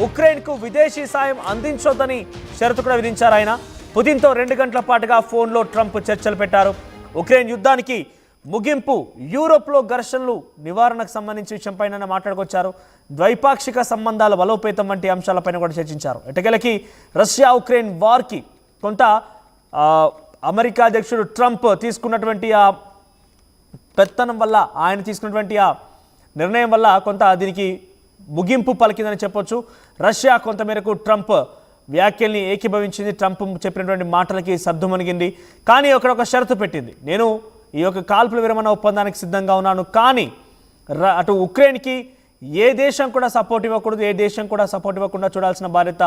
ఉక్రెయిన్కు విదేశీ సాయం అందించొద్దని షరతు కూడా విధించారు ఆయన. పుతిన్తో 2 గంటల పాటుగా ఫోన్లో ట్రంప్ చర్చలు పెట్టారు. ఉక్రెయిన్ యుద్ధానికి ముగింపు, యూరోప్లో ఘర్షణలు నివారణకు సంబంధించిన విషయంపైన మాట్లాడుకొచ్చారు. ద్వైపాక్షిక సంబంధాల బలోపేతం వంటి అంశాలపైన కూడా చర్చించారు. ఎటకెలకి రష్యా ఉక్రెయిన్ వార్కి కొంత అమెరికా అధ్యక్షుడు ట్రంప్ తీసుకున్నటువంటి ఆ పెత్తనం వల్ల, ఆయన తీసుకున్నటువంటి ఆ నిర్ణయం వల్ల కొంత దీనికి ముగింపు పలికిందని చెప్పొచ్చు. రష్యా కొంతమేరకు ట్రంప్ వ్యాఖ్యల్ని ఏకీభవించింది. ట్రంప్ చెప్పినటువంటి మాటలకి సర్దుమణిగింది. కానీ ఒక షరతు పెట్టింది. నేను ఈ యొక్క కాల్పుల విరమణ ఒప్పందానికి సిద్ధంగా ఉన్నాను, కానీ అటు ఉక్రెయిన్కి ఏ దేశం కూడా సపోర్ట్ ఇవ్వకూడదు, ఏ దేశం కూడా సపోర్ట్ ఇవ్వకుండా చూడాల్సిన బాధ్యత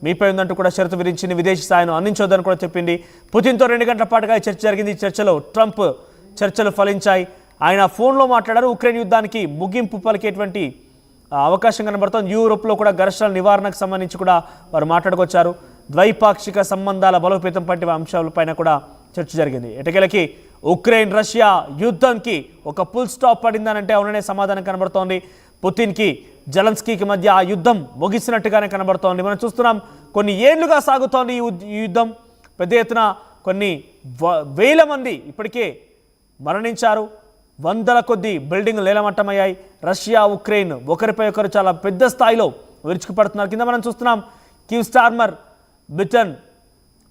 మీపై ఉందంటూ కూడా షరతు విధించింది. విదేశీ సాయం అందించొద్దని కూడా చెప్పింది. పుతిన్తో 2 గంటల పాటుగా ఈ చర్చ జరిగింది. ఈ చర్చలో ట్రంప్ చర్చలు ఫలించాయి. ఆయన ఫోన్లో మాట్లాడారు. ఉక్రెయిన్ యుద్ధానికి ముగింపు పలికేటువంటి అవకాశం కనబడుతోంది. యూరోప్లో కూడా ఘర్షణల నివారణకు సంబంధించి కూడా వారు మాట్లాడుకొచ్చారు. ద్వైపాక్షిక సంబంధాల బలోపేతం వంటి అంశాలపైన కూడా చర్చ జరిగింది. ఎటకెలకి ఉక్రెయిన్ రష్యా యుద్ధంకి ఒక ఫుల్ స్టాప్ పడిందనంటే అవుననే సమాధానం కనబడుతోంది. పుతిన్కి జెలెన్స్కీకి మధ్య ఆ యుద్ధం ముగిసినట్టుగానే కనబడుతోంది. మనం చూస్తున్నాం, కొన్ని ఏళ్లుగా సాగుతోంది ఈ యుద్ధం. పెద్ద ఎత్తున కొన్ని వేల మంది ఇప్పటికే మరణించారు. వందల కొద్ది బిల్డింగ్లు నేలమట్టమయ్యాయి. రష్యా ఉక్రెయిన్ ఒకరిపై ఒకరు చాలా పెద్ద స్థాయిలో విరుచుకుపడుతున్నారు. కింద మనం చూస్తున్నాం, కీవ్ స్టార్మర్ బ్రిటన్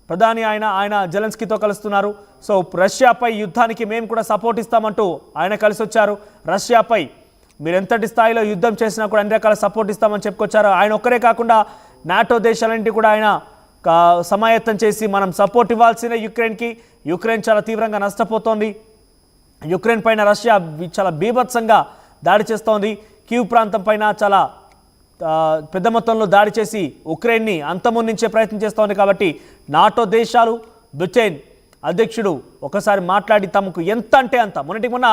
ప్రధాని ఆయన జెలెన్స్కీతో కలుస్తున్నారు. సో రష్యాపై యుద్ధానికి మేము కూడా సపోర్ట్ ఇస్తామంటూ ఆయన కలిసి వచ్చారు. రష్యాపై మీరు ఎంతటి స్థాయిలో యుద్ధం చేసినా కూడా అన్ని రకాల సపోర్ట్ ఇస్తామని చెప్పుకొచ్చారు. ఆయన ఒక్కరే కాకుండా నాటో దేశాలంటి కూడా ఆయన సమాయత్తం చేసి మనం సపోర్ట్ ఇవ్వాల్సిన యుక్రెయిన్కి. యుక్రెయిన్ చాలా తీవ్రంగా నష్టపోతోంది. యుక్రెయిన్ పైన రష్యా చాలా బీభత్సంగా దాడి చేస్తోంది. కీవ్ ప్రాంతం పైన చాలా పెద్ద మొత్తంలో దాడి చేసి ఉక్రెయిన్ని అంతమొందించే ప్రయత్నం చేస్తోంది. కాబట్టి నాటో దేశాలు, బ్రిటన్ అధ్యక్షుడు ఒకసారి మాట్లాడి తమకు ఎంత అంటే అంత, మొన్న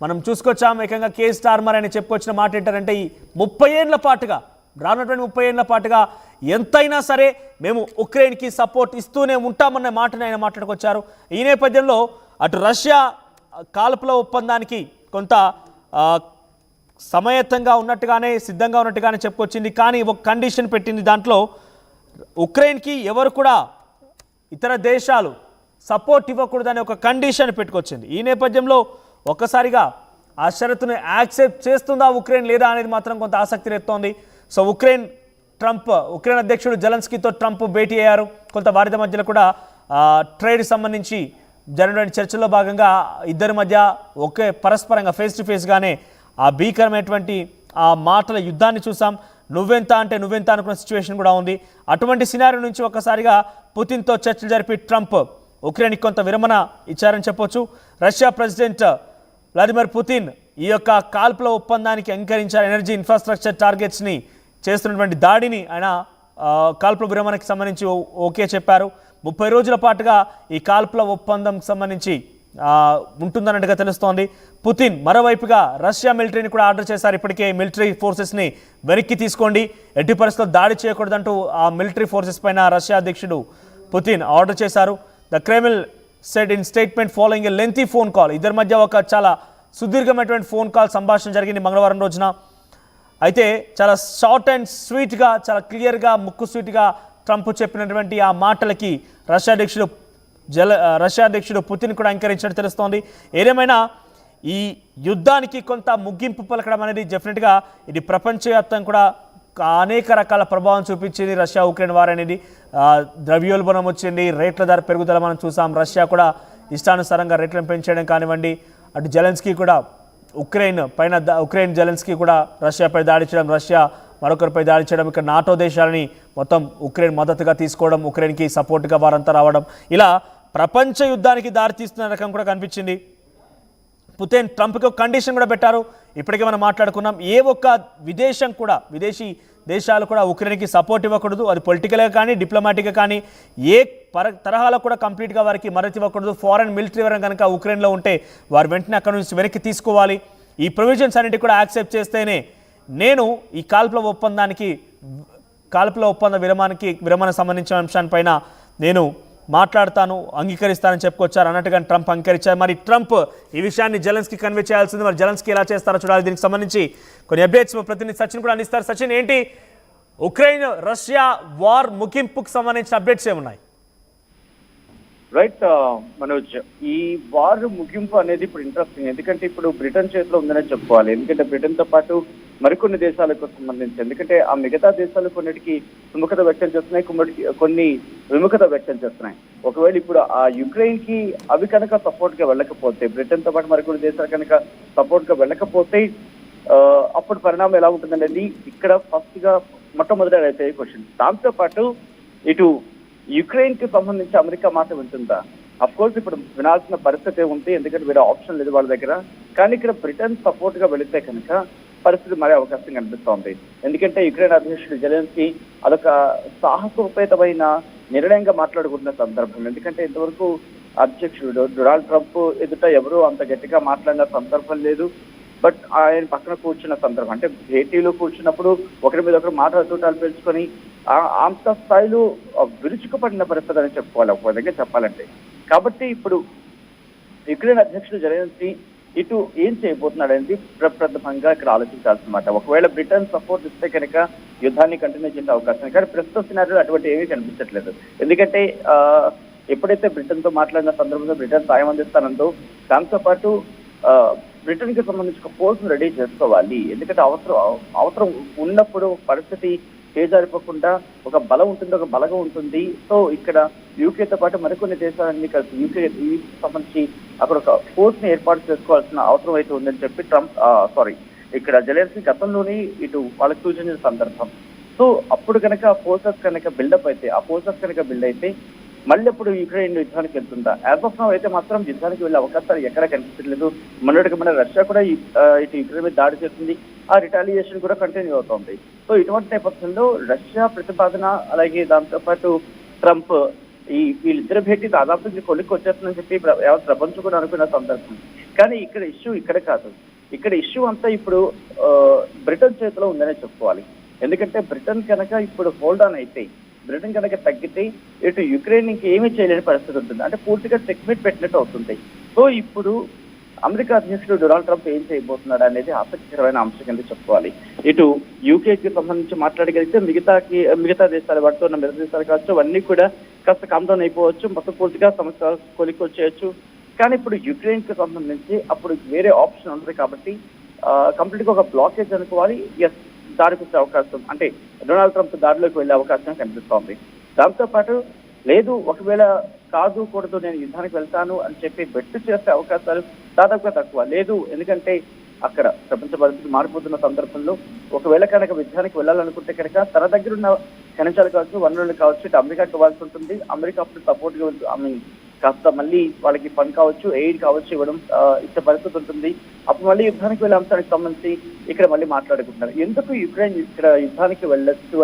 మనం చూసుకొచ్చాం. ఏకంగా కే స్టార్మర్ అని చెప్పుకొచ్చిన మాట ఏంటంటే, ఈ 30 ఏళ్ల పాటుగా, రానున్నటువంటి 30 ఏళ్ల పాటుగా ఎంతైనా సరే మేము ఉక్రెయిన్కి సపోర్ట్ ఇస్తూనే ఉంటామన్న మాటని ఆయన మాట్లాడుకొచ్చారు. ఈ నేపథ్యంలో అటు రష్యా కాల్పుల ఒప్పందానికి కొంత సమయత్తంగా ఉన్నట్టుగానే, సిద్ధంగా ఉన్నట్టుగానే చెప్పుకొచ్చింది. కానీ ఒక కండిషన్ పెట్టింది. దాంట్లో ఉక్రెయిన్కి ఎవరు కూడా ఇతర దేశాలు సపోర్ట్ ఇవ్వకూడదని ఒక కండిషన్ పెట్టుకొచ్చింది. ఈ నేపథ్యంలో ఒక్కసారిగా ఆ షరతును యాక్సెప్ట్ చేస్తుందా ఉక్రెయిన్ లేదా అనేది మాత్రం కొంత ఆసక్తి రేపుతోంది. సో ఉక్రెయిన్ అధ్యక్షుడు జెలెన్స్కీతో ట్రంప్ భేటీ అయ్యారు. కొంత వారిద్దరి మధ్యలో కూడా ట్రేడ్ సంబంధించి జరిగిన చర్చల్లో భాగంగా ఇద్దరి మధ్య ఒకే పరస్పరంగా ఫేస్ టు ఫేస్గానే ఆ భీకరమైనటువంటి ఆ మాటల యుద్ధాన్ని చూసాం. నువ్వెంత అంటే నువ్వెంత అనుకున్న సిచ్యువేషన్ కూడా ఉంది. అటువంటి సినారియో నుంచి ఒక్కసారిగా పుతిన్తో చర్చలు జరిపి ట్రంప్ ఉక్రెయిన్కి కొంత విరమణ ఇచ్చారని చెప్పొచ్చు. రష్యా ప్రెసిడెంట్ వ్లాదిమిర్ పుతిన్ ఈ యొక్క కాల్పుల ఒప్పందానికి అంగీకరించారు. ఎనర్జీ ఇన్ఫ్రాస్ట్రక్చర్ టార్గెట్స్ని చేస్తున్నటువంటి దాడిని ఆయన కాల్పుల విరమణకి సంబంధించి ఓకే చెప్పారు. 30 రోజుల పాటుగా ఈ కాల్పుల ఒప్పందం సంబంధించి ఉంటుందన్నట్టుగా తెలుస్తోంది. పుతిన్ మరోవైపుగా రష్యా మిలిటరీని కూడా ఆర్డర్ చేశారు. ఇప్పటికే మిలిటరీ ఫోర్సెస్ని వెనక్కి తీసుకోండి, ఎట్టి పరిస్థితుల్లో దాడి చేయకూడదంటూ ఆ మిలిటరీ ఫోర్సెస్ పైన రష్యా అధ్యక్షుడు పుతిన్ ఆర్డర్ చేశారు. The Kremlin said in statement following a lengthy phone call. ఇద్దరి మధ్య ఒక చాలా సుదీర్ఘమైనటువంటి ఫోన్ కాల్ సంభాషణ జరిగింది మంగళవారం రోజున. అయితే చాలా షార్ట్ అండ్ స్వీట్గా, చాలా క్లియర్గా, ముక్కు స్వీట్గా ట్రంప్ చెప్పినటువంటి ఆ మాటలకి రష్యా అధ్యక్షుడు పుతిన్ కూడా అంగీకరించినట్టు తెలుస్తోంది. ఏదేమైనా ఈ యుద్ధానికి కొంత ముగింపు పలకడం అనేది డెఫినెట్గా ఇది ప్రపంచవ్యాప్తంగా కూడా అనేక రకాల ప్రభావం చూపించింది. రష్యా ఉక్రెయిన్ వార్ అనేది ద్రవ్యోల్బణం వచ్చింది, రేట్ల ధర పెరుగుదల మనం చూసాం. రష్యా కూడా ఇష్టానుసారంగా రేట్లను పెంచేయడం కానివ్వండి, అటు జెలెన్స్కీ కూడా ఉక్రెయిన్ జెలెన్స్కీ కూడా రష్యాపై దాడి చేయడం, రష్యా మరొకరిపై దాడి చేయడం, ఇక్కడ నాటో దేశాలని మొత్తం ఉక్రెయిన్ మద్దతుగా తీసుకోవడం, ఉక్రెయిన్కి సపోర్ట్గా వారంతా రావడం, ఇలా ప్రపంచ యుద్ధానికి దారితీస్తున్న రకం కూడా కనిపించింది. పుతిన్ ట్రంప్కి ఒక కండిషన్ కూడా పెట్టారు. ఇప్పటికే మనం మాట్లాడుకున్నాం, ఏ ఒక్క విదేశీ దేశాలు కూడా ఉక్రెయిన్కి సపోర్ట్ ఇవ్వకూడదు. అది పొలిటికల్గా కానీ, డిప్లొమాటిక్గా కానీ, ఏ తరహాలో కూడా కంప్లీట్గా వారికి మద్దతు ఇవ్వకూడదు. ఫారెన్ మిలిటరీ వరం కనుక ఉక్రెయిన్లో ఉంటే వారు వెంటనే అక్కడ నుంచి వెనక్కి తీసుకోవాలి. ఈ ప్రొవిజన్స్ అన్నిటి కూడా యాక్సెప్ట్ చేస్తేనే నేను ఈ కాల్పుల ఒప్పంద విరమణ సంబంధించిన అంశాలపైన నేను మాట్లాడతాను, అంగీకరిస్తానని చెప్పుకొచ్చారు. అన్నట్టుగా ట్రంప్ అంగీకరించారు. మరి ట్రంప్ ఈ విషయాన్ని జెలెన్స్కీ కన్వే చేయాల్సింది. మరి జెలెన్స్కీ ఎలా చేస్తారో చూడాలి. దీనికి సంబంధించి కొన్ని అప్డేట్స్ ప్రతినిధి సచిన్ కూడా అందిస్తారు. సచిన్, ఏంటి ఉక్రెయిన్ రష్యా వార్ ముగింపుకు సంబంధించిన అప్డేట్స్ ఏమున్నాయి? రైట్ మనోజ్, ఈ వార్ ముగింపు అనేది ఇప్పుడు ఇంట్రెస్టింగ్. ఎందుకంటే ఇప్పుడు బ్రిటన్ చేతిలో ఉందనే చెప్పుకోవాలి. ఎందుకంటే బ్రిటన్ తో పాటు మరికొన్ని దేశాలకు సంబంధించి, ఎందుకంటే ఆ మిగతా దేశాలు కొన్నిటికి సుముఖత వ్యక్తం చేస్తున్నాయి, కొన్ని విముఖత వ్యక్తం చేస్తున్నాయి. ఒకవేళ ఇప్పుడు ఆ యుక్రెయిన్ కి అవి కనుక సపోర్ట్ గా వెళ్ళకపోతే, బ్రిటన్ తో పాటు మరికొన్ని దేశాలు కనుక సపోర్ట్ గా వెళ్ళకపోతే అప్పుడు పరిణామం ఎలా ఉంటుందనేది ఇక్కడ ఫస్ట్ గా మొట్టమొదటి అయితే క్వశ్చన్. దాంతో పాటు ఇటు యుక్రెయిన్ కి సంబంధించి అమెరికా మాట వింటుందా? అఫ్ కోర్స్ ఇప్పుడు వినాల్సిన పరిస్థితి ఉంది, ఎందుకంటే వేరే ఆప్షన్ లేదు వాళ్ళ దగ్గర. కానీ ఇక్కడ బ్రిటన్ సపోర్ట్ గా వెళితే కనుక పరిస్థితి మరే అవకాశం కనిపిస్తోంది. ఎందుకంటే యుక్రెయిన్ అధ్యక్షుడు జెలెన్స్కీ అదొక సాహసోపేతమైన నిర్ణయంగా మాట్లాడుకుంటున్న సందర్భం. ఎందుకంటే ఇంతవరకు అధ్యక్షుడు డొనాల్డ్ ట్రంప్ ఎదుట ఎవరు అంత గట్టిగా మాట్లాడిన సందర్భం లేదు. బట్ ఆయన పక్కన కూర్చున్న సందర్భం, అంటే భేటీలో కూర్చున్నప్పుడు ఒకరి మీద ఒకరు మాట్లాడుతూటాలు పెంచుకొని అంత స్థాయిలో విరుచుకుపడిన పరిస్థితి అని చెప్పుకోవాలి ఒక విధంగా చెప్పాలంటే. కాబట్టి ఇప్పుడు యుక్రెయిన్ అధ్యక్షుడు జెలెన్స్కీ ఇటు ఏం చేయబోతున్నాడు అనేది ప్రప్రథమంగా ఇక్కడ ఆలోచించాల్సినమాట. ఒకవేళ బ్రిటన్ సపోర్ట్ ఇస్తే కనుక యుద్ధాన్ని కంటిన్యూ చేసే అవకాశం, కానీ ప్రస్తుత సినారీలో అటువంటి ఏమీ కనిపించట్లేదు. ఎందుకంటే ఎప్పుడైతే బ్రిటన్ తో మాట్లాడిన సందర్భంలో బ్రిటన్ సాయం అందిస్తానందో, దాంతో పాటు బ్రిటన్ కి సంబంధించి ఒక ఫోర్స్ రెడీ చేసుకోవాలి. ఎందుకంటే అవసరం ఉన్నప్పుడు పరిస్థితి చేజారిపోకుండా ఒక బలం ఉంటుంది, ఒక బలగం ఉంటుంది. సో ఇక్కడ యూకేతో పాటు మరికొన్ని దేశాలన్నీ కలిసి యూకే సంబంధించి అక్కడ ఒక ఫోర్స్ ని ఏర్పాటు చేసుకోవాల్సిన అవసరం అయితే ఉందని చెప్పి ఇక్కడ జెలెన్స్కీ గతంలోని ఇటు వాళ్ళకి సూచించిన సందర్భం. సో అప్పుడు కనుక ఫోర్సెస్ కనుక బిల్డప్ అయితే, ఆ ఫోర్సెస్ కనుక బిల్డ్ అయితే మళ్ళీ అప్పుడు యుక్రెయిన్ యుద్ధానికి వెళ్తుందా? యాజ్ ఆఫ్ నౌ అయితే మాత్రం యుద్ధానికి వెళ్ళే అవకాశాలు ఎక్కడా కనిపించట్లేదు. మొన్నటికి మన రష్యా కూడా ఇటు యుక్రెయిన్ మీద దాడి చేస్తుంది, ఆ రిటాలియేషన్ కూడా కంటిన్యూ అవుతుంది. సో ఇటువంటి నేపథ్యంలో రష్యా ప్రతిపాదన, అలాగే దాంతో పాటు ట్రంప్ వీళ్ళిద్దరి భేటీ దాదాపు కొలిక్కి వచ్చేస్తుందని చెప్పి ప్రపంచం కూడా అనుకున్న సందర్భం. కానీ ఇక్కడ ఇష్యూ ఇక్కడ కాదు. ఇక్కడ ఇష్యూ అంతా ఇప్పుడు బ్రిటన్ చేతిలో ఉందనే చెప్పుకోవాలి. ఎందుకంటే బ్రిటన్ కనుక ఇప్పుడు హోల్డ్ ఆన్ అయితే, బ్రిటన్ కనుక తగ్గితే ఇటు యుక్రెయిన్ ఇంక ఏమీ చేయలేని పరిస్థితి ఉంటుంది, అంటే పూర్తిగా చెక్మేట్ పెట్టినట్టు అవుతుంది. సో ఇప్పుడు అమెరికా అధ్యక్షుడు డొనాల్డ్ ట్రంప్ ఏం చేయబోతున్నాడు అనేది ఆసక్తికరమైన అంశం కింద చెప్పుకోవాలి. ఇటు యూకేకి సంబంధించి మాట్లాడగలిగితే మిగతా దేశాలు, వాటితో ఉన్న మిగతా దేశాలు కావచ్చు, అవన్నీ కూడా కాస్త కామ్డౌన్ అయిపోవచ్చు, మొత్తం పూర్తిగా సమస్య కొలికి వచ్చేయచ్చు. కానీ ఇప్పుడు యుక్రెయిన్ కి సంబంధించి అప్పుడు వేరే ఆప్షన్ ఉంటుంది కాబట్టి కంప్లీట్ గా ఒక బ్లాకేజ్ అనుకోవాలి. ఎస్, దారికి వచ్చే అవకాశం, అంటే డొనాల్డ్ ట్రంప్ దారిలోకి వెళ్లే అవకాశం కనిపిస్తోంది. దాంతో పాటు లేదు, ఒకవేళ కూడదు నేను యుద్ధానికి వెళ్తాను అని చెప్పి బెట్టు చేసే అవకాశాలు దాదాపుగా తక్కువ. లేదు, ఎందుకంటే అక్కడ ప్రపంచ పరిస్థితి మారిపోతున్న సందర్భంలో ఒకవేళ కనుక యుద్ధానికి వెళ్ళాలనుకుంటే కనుక తన దగ్గర ఉన్న ఖనిజాలు కావచ్చు, వనరులు కావచ్చు, ఇటు అమెరికాకి ఇవ్వాల్సి ఉంటుంది. అమెరికా అప్పుడు సపోర్ట్ గా కాస్త మళ్ళీ వాళ్ళకి ఫండ్ కావచ్చు, ఎయిడ్ కావచ్చు ఇవ్వడం ఇచ్చే పరిస్థితి ఉంటుంది. అప్పుడు మళ్ళీ యుద్ధానికి వెళ్ళే అంశానికి సంబంధించి ఇక్కడ మళ్ళీ మాట్లాడుకుంటున్నారు. ఎందుకు యుక్రెయిన్ ఇక్కడ యుద్ధానికి వెళ్ళొచ్చు అనే